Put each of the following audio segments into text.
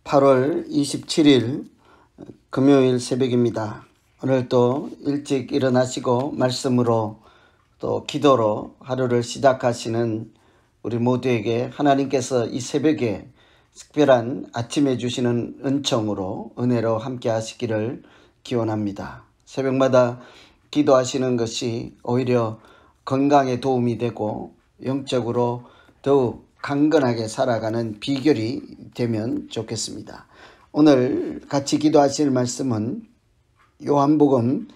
8월 27일 금요일 새벽입니다. 오늘도 일찍 일어나시고 말씀으로 또 기도로 하루를 시작하시는 우리 모두에게 하나님께서 이 새벽에 특별한 아침에 주시는 은총으로 은혜로 함께 하시기를 기원합니다. 새벽마다 기도하시는 것이 오히려 건강에 도움이 되고 영적으로 더욱 강건하게 살아가는 비결이 되면 좋겠습니다. 오늘 같이 기도하실 말씀은 요한복음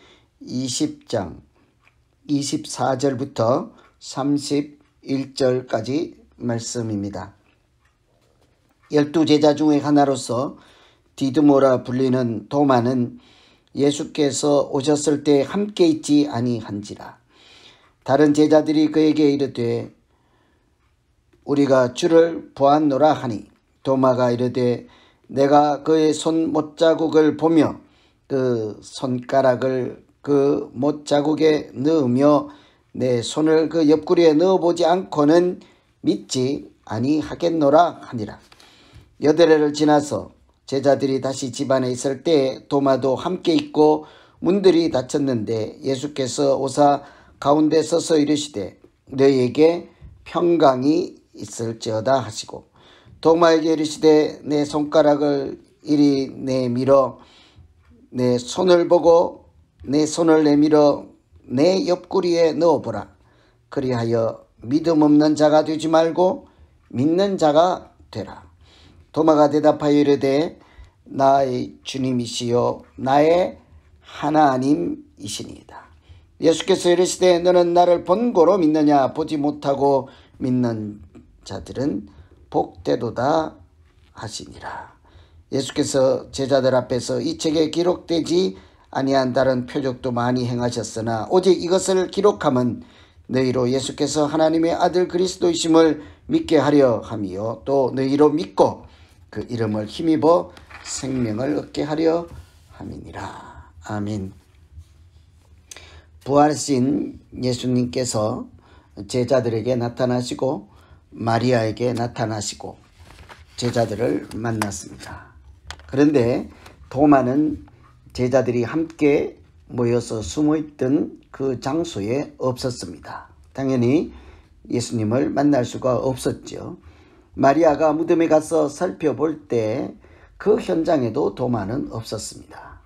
20장 24절부터 31절까지 말씀입니다. 12제자 중에 하나로서 디드모라 불리는 도마는 예수께서 오셨을 때 함께 있지 아니한지라. 다른 제자들이 그에게 이르되 우리가 주를 보았노라 하니 도마가 이르되 내가 그의 손 못자국을 보며 그 손가락을 그 못자국에 넣으며 내 손을 그 옆구리에 넣어보지 않고는 믿지 아니하겠노라 하니라. 여드레를 지나서 제자들이 다시 집안에 있을 때 도마도 함께 있고 문들이 닫혔는데 예수께서 오사 가운데 서서 이르시되 너희에게 평강이 있을지어다 하시고 도마에게 이르시되 내 손가락을 이리 내밀어 내 손을 보고 내 손을 내밀어 내 옆구리에 넣어보라. 그리하여 믿음 없는 자가 되지 말고 믿는 자가 되라. 도마가 대답하여 이르되 나의 주님이시요 나의 하나님이시니이다. 예수께서 이르시되 너는 나를 본고로 믿느냐? 보지 못하고 믿는 자들은 복되도다 하시니라. 예수께서 제자들 앞에서 이 책에 기록되지 아니한 다른 표적도 많이 행하셨으나 오직 이것을 기록함은 너희로 예수께서 하나님의 아들 그리스도이심을 믿게 하려 함이요 또 너희로 믿고 그 이름을 힘입어 생명을 얻게 하려 함이니라. 아멘. 부활하신 예수님께서 제자들에게 나타나시고 마리아에게 나타나시고 제자들을 만났습니다. 그런데 도마는 제자들이 함께 모여서 숨어있던 그 장소에 없었습니다. 당연히 예수님을 만날 수가 없었죠. 마리아가 무덤에 가서 살펴볼 때 그 현장에도 도마는 없었습니다.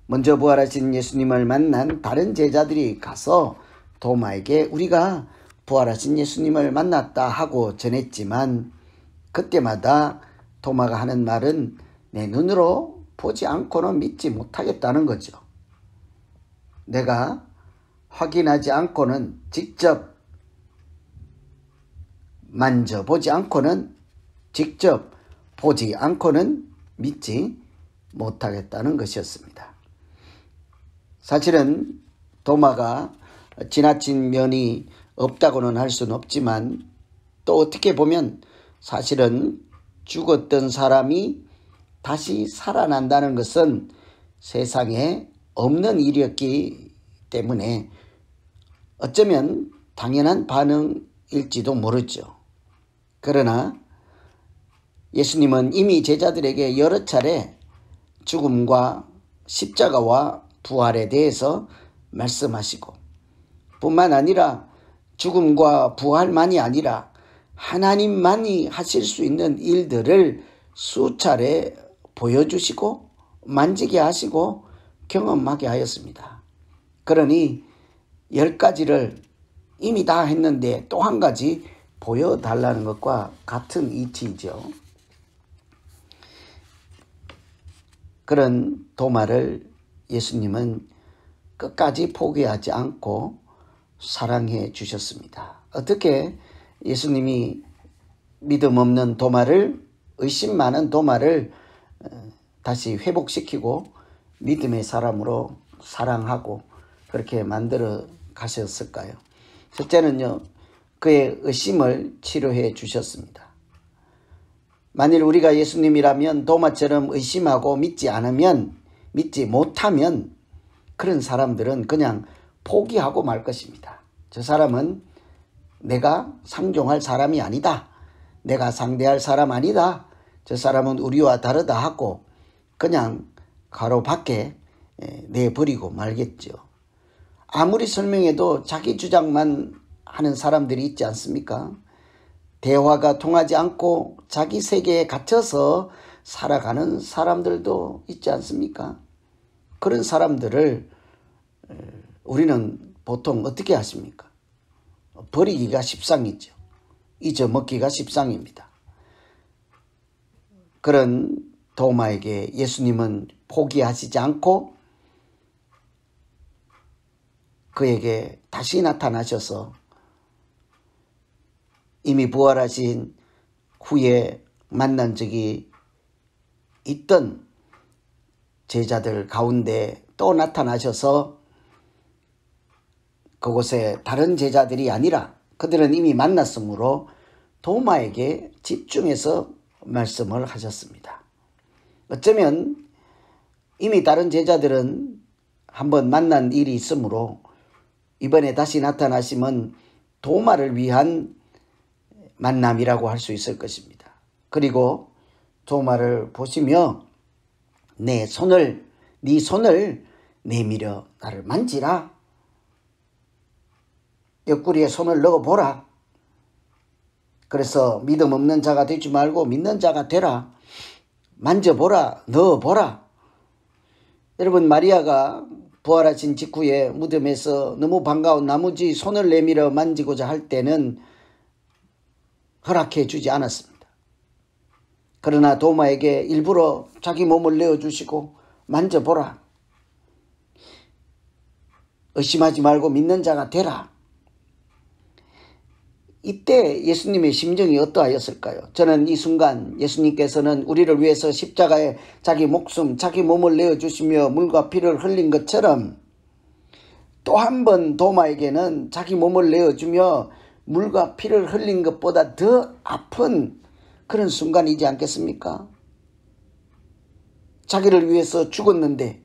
먼저 부활하신 예수님을 만난 다른 제자들이 가서 도마에게 우리가 부활하신 예수님을 만났다 하고 전했지만 그때마다 도마가 하는 말은 내 눈으로 보지 않고는 믿지 못하겠다는 거죠. 내가 확인하지 않고는 직접 만져보지 않고는 직접 보지 않고는 믿지 못하겠다는 것이었습니다. 사실은 도마가 지나친 면이 없다고는 할 수는 없지만 또 어떻게 보면 사실은 죽었던 사람이 다시 살아난다는 것은 세상에 없는 일이었기 때문에 어쩌면 당연한 반응일지도 모르죠. 그러나 예수님은 이미 제자들에게 여러 차례 죽음과 십자가와 부활에 대해서 말씀하시고 뿐만 아니라 죽음과 부활만이 아니라 하나님만이 하실 수 있는 일들을 수차례 보여주시고 만지게 하시고 경험하게 하였습니다. 그러니 10가지를 이미 다 했는데 또 한 가지 보여달라는 것과 같은 이치이죠. 그런 도마를 예수님은 끝까지 포기하지 않고 사랑해 주셨습니다. 어떻게 예수님이 믿음 없는 도마를 의심 많은 도마를 다시 회복시키고 믿음의 사람으로 사랑하고 그렇게 만들어 가셨을까요? 첫째는요, 그의 의심을 치료해 주셨습니다. 만일 우리가 예수님이라면 도마처럼 의심하고 믿지 못하면 그런 사람들은 그냥 포기하고 말 것입니다. 저 사람은 내가 상종할 사람이 아니다. 내가 상대할 사람 아니다. 저 사람은 우리와 다르다 하고 그냥 가로 밖에 내버리고 말겠죠. 아무리 설명해도 자기 주장만 하는 사람들이 있지 않습니까? 대화가 통하지 않고 자기 세계에 갇혀서 살아가는 사람들도 있지 않습니까? 그런 사람들을 우리는 보통 어떻게 하십니까? 버리기가 십상이죠. 잊어먹기가 십상입니다. 그런 도마에게 예수님은 포기하시지 않고 그에게 다시 나타나셔서 이미 부활하신 후에 만난 적이 있던 제자들 가운데 또 나타나셔서 그곳에 다른 제자들이 아니라 그들은 이미 만났으므로 도마에게 집중해서 말씀을 하셨습니다. 어쩌면 이미 다른 제자들은 한번 만난 일이 있으므로 이번에 다시 나타나심은 도마를 위한 만남이라고 할 수 있을 것입니다. 그리고 도마를 보시며 네 손을 내밀어 나를 만지라. 옆구리에 손을 넣어보라. 그래서 믿음 없는 자가 되지 말고 믿는 자가 되라. 만져보라. 넣어보라. 여러분, 마리아가 부활하신 직후에 무덤에서 너무 반가운 나머지 손을 내밀어 만지고자 할 때는 허락해 주지 않았습니다. 그러나 도마에게 일부러 자기 몸을 내어주시고 만져보라. 의심하지 말고 믿는 자가 되라. 이때 예수님의 심정이 어떠하였을까요? 저는 이 순간 예수님께서는 우리를 위해서 십자가에 자기 목숨, 자기 몸을 내어주시며 물과 피를 흘린 것처럼 또 한 번 도마에게는 자기 몸을 내어주며 물과 피를 흘린 것보다 더 아픈 그런 순간이지 않겠습니까? 자기를 위해서 죽었는데,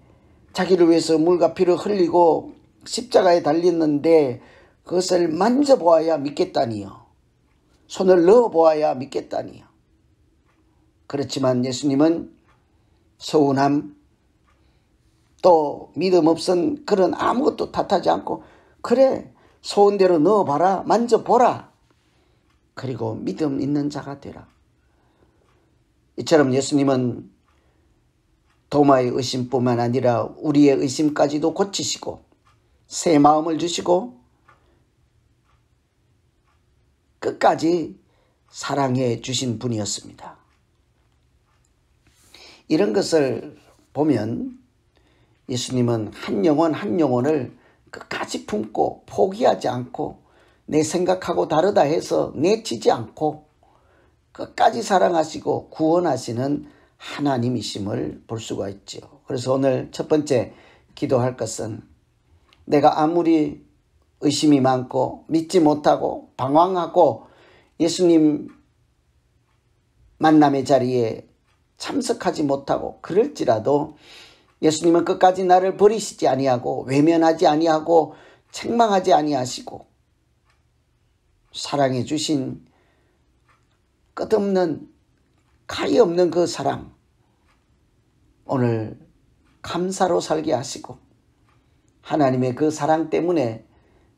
자기를 위해서 물과 피를 흘리고 십자가에 달렸는데 그것을 만져보아야 믿겠다니요. 손을 넣어보아야 믿겠다니요. 그렇지만 예수님은 서운함, 또 믿음 없은 그런 아무것도 탓하지 않고 그래, 소원대로 넣어봐라, 만져보라. 그리고 믿음 있는 자가 되라. 이처럼 예수님은 도마의 의심뿐만 아니라 우리의 의심까지도 고치시고 새 마음을 주시고 끝까지 사랑해 주신 분이었습니다. 이런 것을 보면 예수님은 한 영혼 한 영혼을 끝까지 품고 포기하지 않고 내 생각하고 다르다 해서 내치지 않고 끝까지 사랑하시고 구원하시는 하나님이심을 볼 수가 있죠. 그래서 오늘 첫 번째 기도할 것은 내가 아무리 의심이 많고 믿지 못하고 방황하고 예수님 만남의 자리에 참석하지 못하고 그럴지라도 예수님은 끝까지 나를 버리시지 아니하고 외면하지 아니하고 책망하지 아니하시고 사랑해 주신 끝없는 가히 없는 그 사랑 오늘 감사로 살게 하시고 하나님의 그 사랑 때문에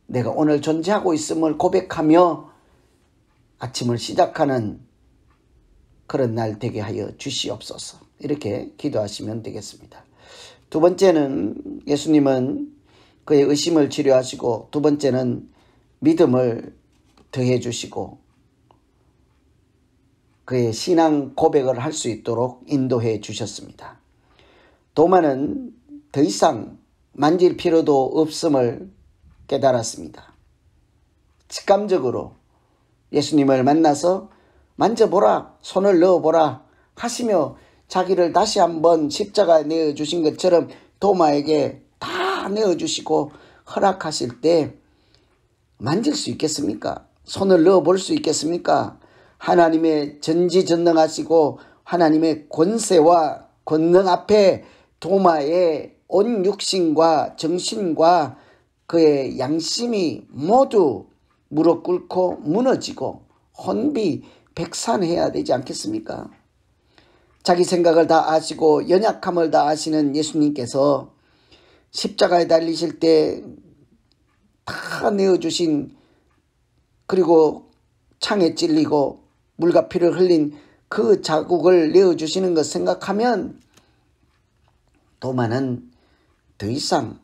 내가 오늘 존재하고 있음을 고백하며 아침을 시작하는 그런 날 되게 하여 주시옵소서. 이렇게 기도하시면 되겠습니다. 두 번째는 예수님은 그의 의심을 치료하시고 두 번째는 믿음을 더해 주시고 그의 신앙 고백을 할 수 있도록 인도해 주셨습니다. 도마는 더 이상 만질 필요도 없음을 깨달았습니다. 직감적으로 예수님을 만나서 만져보라, 손을 넣어보라 하시며 자기를 다시 한번 십자가에 내어주신 것처럼 도마에게 다 내어주시고 허락하실 때 만질 수 있겠습니까? 손을 넣어볼 수 있겠습니까? 하나님의 전지전능하시고 하나님의 권세와 권능 앞에 도마의 온 육신과 정신과 그의 양심이 모두 무릎 꿇고 무너지고 혼비백산해야 되지 않겠습니까? 자기 생각을 다 아시고 연약함을 다 아시는 예수님께서 십자가에 달리실 때 다 내어주신, 그리고 창에 찔리고 물과 피를 흘린 그 자국을 내어주시는 것 생각하면 도마는 더 이상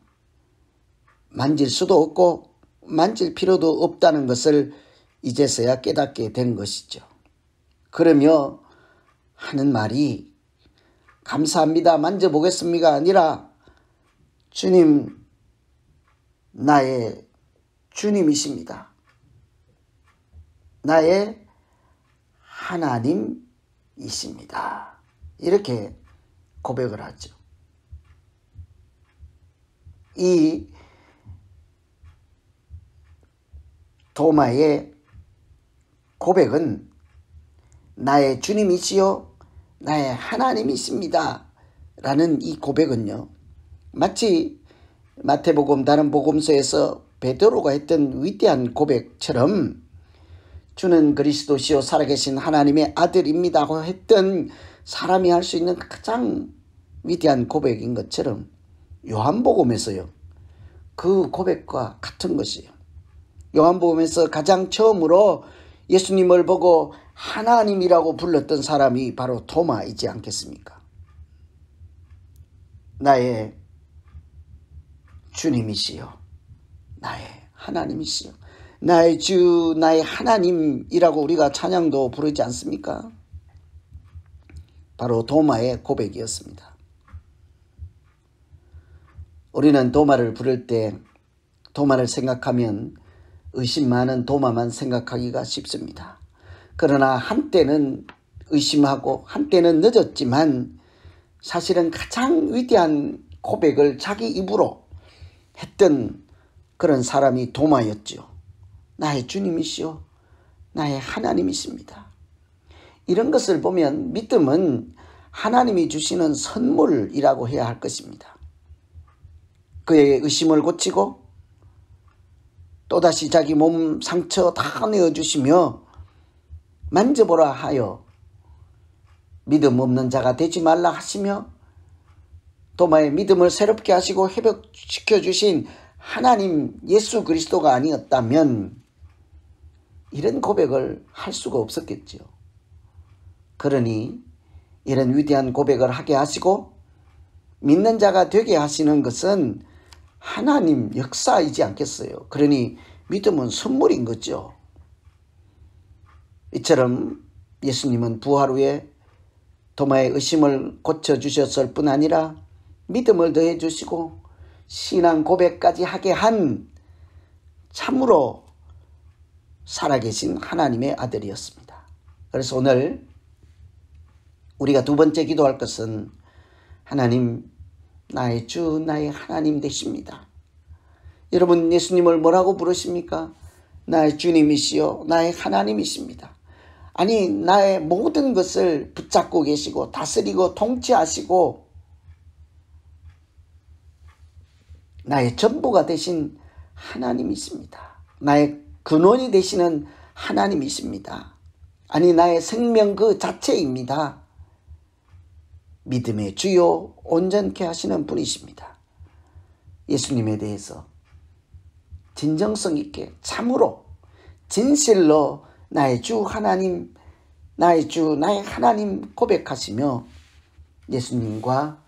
만질 수도 없고 만질 필요도 없다는 것을 이제서야 깨닫게 된 것이죠. 그러며 하는 말이 감사합니다, 만져보겠습니까 아니라 주님, 나의 주님이십니다. 나의 하나님이십니다. 이렇게 고백을 하죠. 이 도마의 고백은 나의 주님이시요 나의 하나님이십니다 라는 이 고백은요, 마치 마태복음 다른 복음서에서 베드로가 했던 위대한 고백처럼 주는 그리스도시요 살아계신 하나님의 아들입니다고 했던 사람이 할 수 있는 가장 위대한 고백인 것처럼 요한복음에서요 그 고백과 같은 것이에요. 요한복음에서 가장 처음으로 예수님을 보고 하나님이라고 불렀던 사람이 바로 도마이지 않겠습니까? 나의 주님이시여 나의 하나님이시여 나의 주 나의 하나님이라고 우리가 찬양도 부르지 않습니까? 바로 도마의 고백이었습니다. 우리는 도마를 부를 때 도마를 생각하면 의심 많은 도마만 생각하기가 쉽습니다. 그러나 한때는 의심하고 한때는 늦었지만 사실은 가장 위대한 고백을 자기 입으로 했던 그런 사람이 도마였죠. 나의 주님이시오 나의 하나님이십니다. 이런 것을 보면 믿음은 하나님이 주시는 선물이라고 해야 할 것입니다. 그의 의심을 고치고 또다시 자기 몸 상처 다 내어주시며 만져보라 하여 믿음 없는 자가 되지 말라 하시며 도마의 믿음을 새롭게 하시고 회복시켜 주신 하나님 예수 그리스도가 아니었다면 이런 고백을 할 수가 없었겠죠. 그러니 이런 위대한 고백을 하게 하시고 믿는 자가 되게 하시는 것은 하나님 역사이지 않겠어요. 그러니 믿음은 선물인 거죠. 이처럼 예수님은 부활 후에 도마의 의심을 고쳐주셨을 뿐 아니라 믿음을 더해 주시고 신앙 고백까지 하게 한 참으로 살아계신 하나님의 아들이었습니다. 그래서 오늘 우리가 두 번째 기도할 것은 하나님 나의 주 나의 하나님 되십니다. 여러분 예수님을 뭐라고 부르십니까? 나의 주님이시요 나의 하나님이십니다. 아니 나의 모든 것을 붙잡고 계시고 다스리고 통치하시고 나의 전부가 되신 하나님이십니다. 나의 근원이 되시는 하나님이십니다. 아니 나의 생명 그 자체입니다. 믿음의 주요 온전케 하시는 분이십니다. 예수님에 대해서 진정성 있게 참으로 진실로 나의 주 하나님 나의 주 나의 하나님 고백하시며 예수님과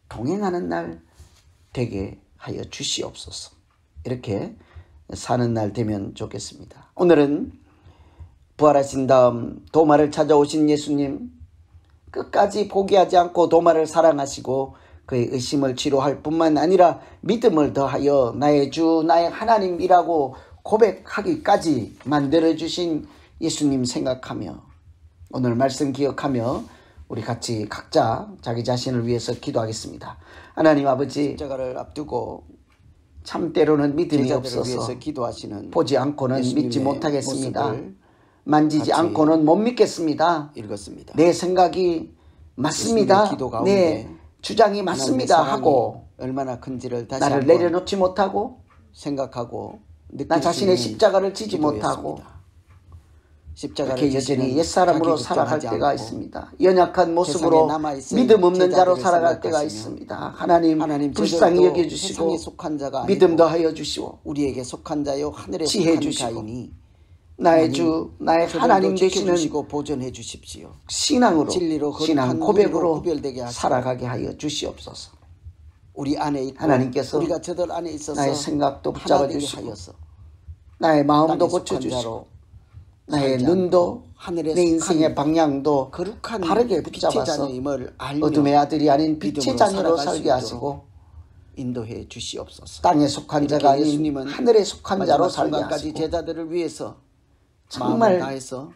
동행하는 날 되게 하여 주시옵소서. 이렇게 사는 날 되면 좋겠습니다. 오늘은 부활하신 다음 도마를 찾아오신 예수님 끝까지 포기하지 않고 도마를 사랑하시고 그의 의심을 치료할 뿐만 아니라 믿음을 더하여 나의 주 나의 하나님이라고 고백하기까지 만들어주신 예수님 생각하며 오늘 말씀 기억하며 우리 같이 각자 자기 자신을 위해서 기도하겠습니다. 하나님 아버지 십자가를 앞두고 참 때로는 믿음이 없어서 위해서 기도하시는 보지 않고는 믿지 못하겠습니다. 만지지 않고는 못 믿겠습니다. 읽었습니다. 내 생각이 맞습니다. 내 주장이 맞습니다 하고 얼마나 큰지를 다시 나를 내려놓지 못하고 생각하고 나 자신의 십자가를 지지 못하고 이렇게 여전히 옛사람으로 살아갈 때가 있습니다. 연약한 모습으로 믿음 없는 자로 살아갈 때가 있습니다. 하나님 불쌍히 여겨주시고 믿음 더하여 주시오. 우리에게 속한 자요 하늘에 지혜 속한 주시고 자이니 나의 주 나의 하나님 되시는 보존해 주십시오. 신앙으로 진리로 신앙 고백으로 구별되게 하시고 살아가게 하여 주시옵소서. 우리 안에 있고 하나님께서 우리가 저들 안에 있어서 나의 생각도 붙잡아 하나되게 주시고 하여서 나의 마음도 땅에 고쳐 속한 주시고 자로 나의 살지 눈도 하늘에 내 속한 인생의 방향도 거룩한 바르게 빛의 붙잡아서 자녀임을 알며 어둠의 아들이 아닌 빛의 믿음으로 자녀로 살아갈 수 살게 있도록 하시고 인도해 주시옵소서. 땅에 속한 자가 아닌 예수님은 하늘에 속한 자로 마지막 살게 순간까지 하시고 제자들을 위해서 정말 마음을 다해서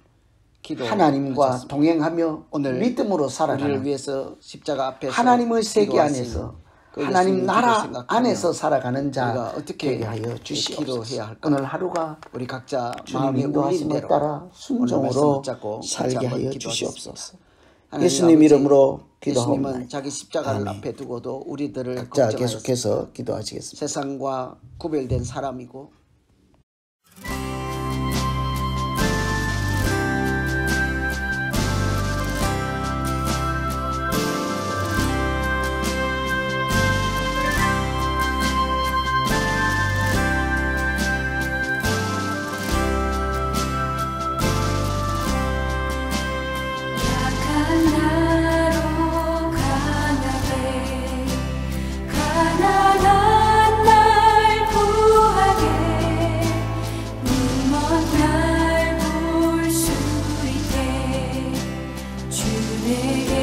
하나님과 기도하셨습니다. 동행하며 오늘 믿음으로 우리를 살아가는 위해서 십자가 앞에서 하나님의 세계 기도하신 안에서 그 하나님 예수님 나라 기도 생각하며 안에서 살아가는 자 우리가 어떻게 되게 하여 주시옵소서. 기도해야 할까? 오늘 하루가 우리 각자 주님 마음에 울린 인도하심에 대로 따라 오늘 순종으로 말씀 붙잡고 같이 살게 한번 하여 기도하겠습니다. 주시옵소서. 하나님 예수님 아버지, 이름으로 예수님은 기도하옵나이다. 자기 십자가를 아멘. 앞에 두고도 우리들을 각자 걱정하였습니다. 계속해서 기도하시겠습니다. 세상과 구별된 사람이고 약한 나로 강하게 가난한 날 구하게 눈먼 날 볼 수 있게 주 내게